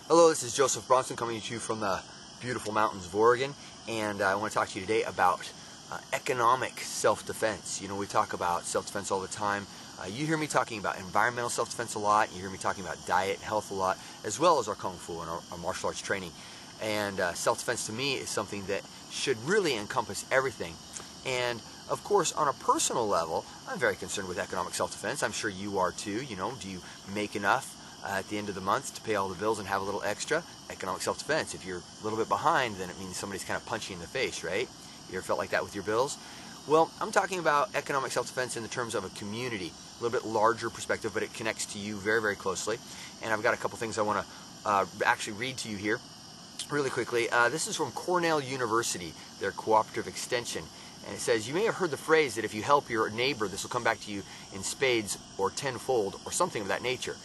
Hello, this is Joseph Bronson coming to you from the beautiful mountains of Oregon, and I want to talk to you today about economic self-defense. You know, we talk about self-defense all the time. You hear me talking about environmental self-defense a lot. You hear me talking about diet and health a lot, as well as our Kung Fu and our martial arts training. And self-defense to me is something that should really encompass everything. And of course, on a personal level, I'm very concerned with economic self-defense. I'm sure you are too. You know, do you make enough at the end of the month to pay all the bills and have a little extra? Economic self-defense. If you're a little bit behind, then it means somebody's kind of punching you in the face, right? You ever felt like that with your bills? Well, I'm talking about economic self-defense in the terms of a community, a little bit larger perspective, but it connects to you very, very closely. And I've got a couple things I want to actually read to you here really quickly. This is from Cornell University, their cooperative extension. And it says, you may have heard the phrase that if you help your neighbor, this will come back to you in spades or tenfold or something of that nature.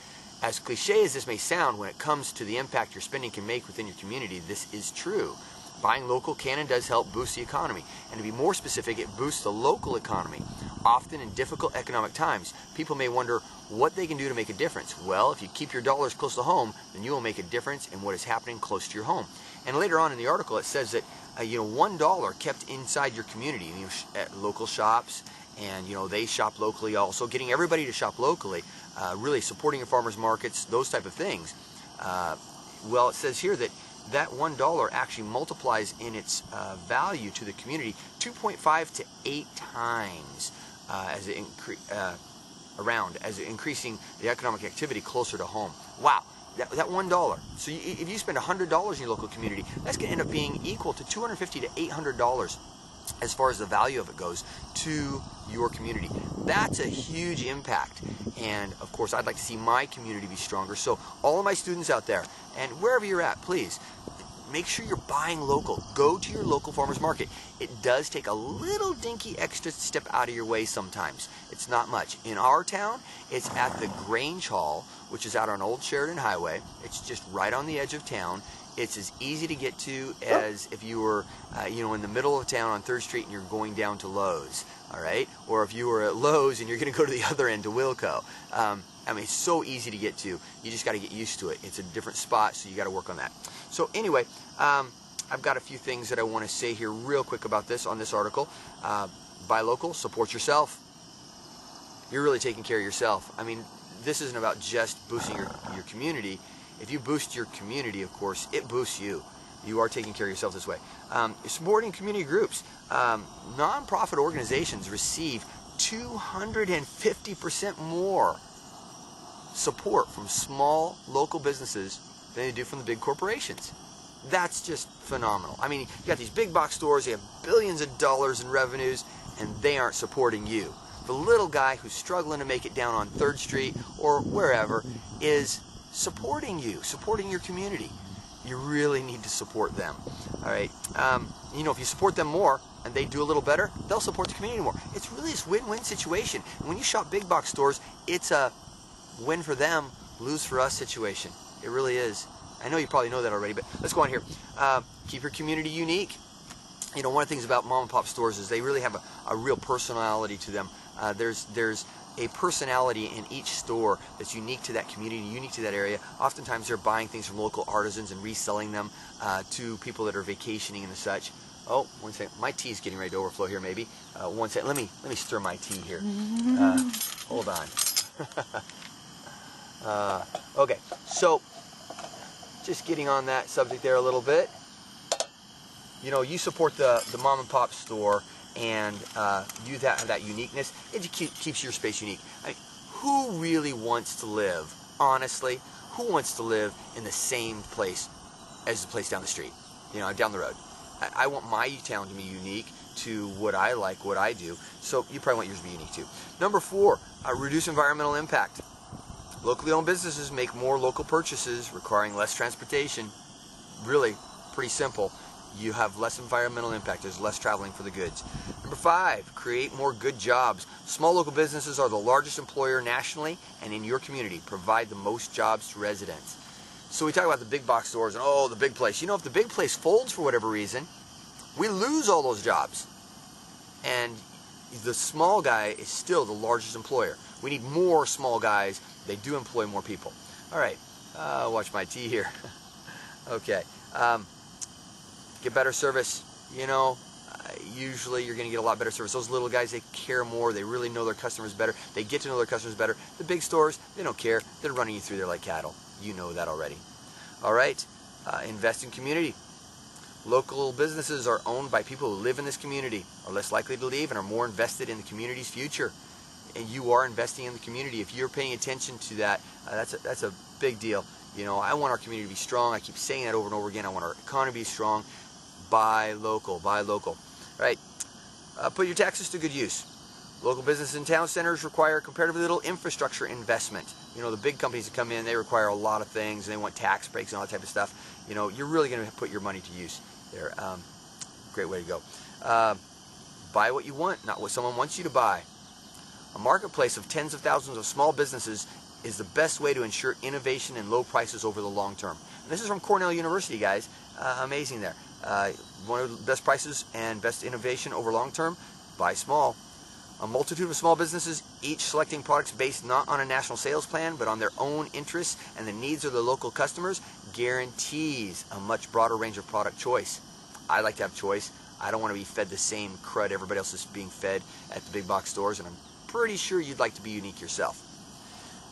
As cliche as this may sound, when it comes to the impact your spending can make within your community, this is true. Buying local can and does help boost the economy. And to be more specific, it boosts the local economy. Often in difficult economic times, people may wonder what they can do to make a difference. Well, if you keep your dollars close to home, then you will make a difference in what is happening close to your home. And later on in the article, it says that $1 kept inside your community, at local shops, and they shop locally also, getting everybody to shop locally, really supporting your farmers markets, those type of things. Well, it says here that $1 actually multiplies in its value to the community 2.5 to 8 times as it increasing the economic activity closer to home. Wow. That $1. So if you spend $100 in your local community, that's going to end up being equal to $250 to $800 as far as the value of it goes to your community. That's a huge impact. And of course, I'd like to see my community be stronger. So all of my students out there, and wherever you're at, please make sure you're buying local. Go to your local farmer's market. It does take a little dinky extra step out of your way sometimes. It's not much. In our town, it's at the Grange Hall, which is out on Old Sheridan Highway. It's just right on the edge of town. It's as easy to get to as if you were, in the middle of town on 3rd Street and you're going down to Lowe's, all right? Or if you were at Lowe's and you're going to go to the other end to Wilco. It's so easy to get to. You just got to get used to it. It's a different spot, so you got to work on that. So anyway, I've got a few things that I want to say here real quick about this on this article. Buy local, support yourself. You're really taking care of yourself. This isn't about just boosting your community. If you boost your community, of course, it boosts you. You are taking care of yourself this way. Supporting community groups. Nonprofit organizations receive 250% more support from small local businesses than they do from the big corporations. That's just phenomenal. You got these big box stores, they have billions of dollars in revenues, and they aren't supporting you. The little guy who's struggling to make it down on 3rd Street or wherever is supporting you, supporting your community. You really need to support them. All right. If you support them more and they do a little better, they'll support the community more. It's really this win-win situation. And when you shop big box stores, it's a win for them, lose for us situation. It really is. I know you probably know that already, but let's go on here. Keep your community unique. One of the things about mom and pop stores is they really have a real personality to them. There's a personality in each store that's unique to that community, unique to that area. Oftentimes they're buying things from local artisans and reselling them to people that are vacationing and such. Oh, one second. My tea's getting ready to overflow here, maybe. One second. Let me stir my tea here. Hold on. Okay, so just getting on that subject there a little bit. You support the mom and pop store, and you have that uniqueness. It keeps your space unique. Who really wants to live, honestly, who wants to live in the same place as the place down the street, down the road? I want my town to be unique to what I like, what I do, so you probably want yours to be unique too. Number 4, reduce environmental impact. Locally owned businesses make more local purchases, requiring less transportation. Really pretty simple. You have less environmental impact. There's less traveling for the goods. Number 5, create more good jobs. Small local businesses are the largest employer nationally and in your community, provide the most jobs to residents. So we talk about the big box stores and, the big place. If the big place folds for whatever reason, we lose all those jobs. And the small guy is still the largest employer. We need more small guys. They do employ more people. All right, watch my tea here. Okay. Get better service. You know, usually you're going to get a lot better service. Those little guys, they care more. They really know their customers better. They get to know their customers better. The big stores, they don't care. They're running you through there like cattle. You know that already. All right. Invest in community. Local businesses are owned by people who live in this community, are less likely to leave, and are more invested in the community's future. And you are investing in the community. If you're paying attention to that, that's a big deal. You know, I want our community to be strong. I keep saying that over and over again. I want our economy to be strong. Buy local. Buy local. All right. Put your taxes to good use. Local businesses in town centers require comparatively little infrastructure investment. You know, the big companies that come in, they require a lot of things, and they want tax breaks and all that type of stuff. You know, you're really going to put your money to use there. Great way to go. Buy what you want, not what someone wants you to buy. A marketplace of tens of thousands of small businesses is the best way to ensure innovation and low prices over the long term. And this is from Cornell University, guys. Amazing there. One of the best prices and best innovation over long term, buy small. A multitude of small businesses, each selecting products based not on a national sales plan, but on their own interests and the needs of their local customers, guarantees a much broader range of product choice. I like to have choice. I don't want to be fed the same crud everybody else is being fed at the big box stores, and I'm pretty sure you'd like to be unique yourself.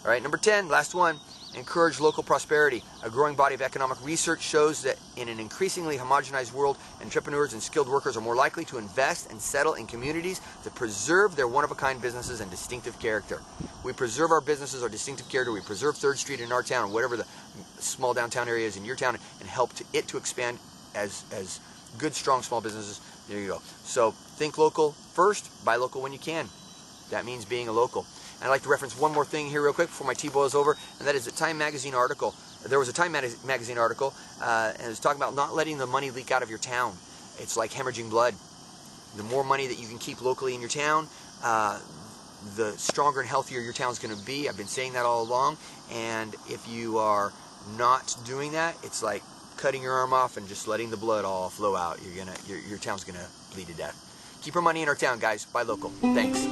All right, number 10, last one. Encourage local prosperity. A growing body of economic research shows that in an increasingly homogenized world, entrepreneurs and skilled workers are more likely to invest and settle in communities to preserve their one-of-a-kind businesses and distinctive character. We preserve our businesses, our distinctive character. We preserve 3rd Street in our town, or whatever the small downtown area is in your town, and help it to expand as good, strong, small businesses. There you go. So think local first, buy local when you can. That means being a local. And I'd like to reference one more thing here real quick before my tea boils over, and that is a Time Magazine article. There was a Time Magazine article, and it was talking about not letting the money leak out of your town. It's like hemorrhaging blood. The more money that you can keep locally in your town, the stronger and healthier your town's going to be. I've been saying that all along, and if you are not doing that, it's like cutting your arm off and just letting the blood all flow out. Your town's going to bleed to death. Keep our money in our town, guys. Buy local. Thanks.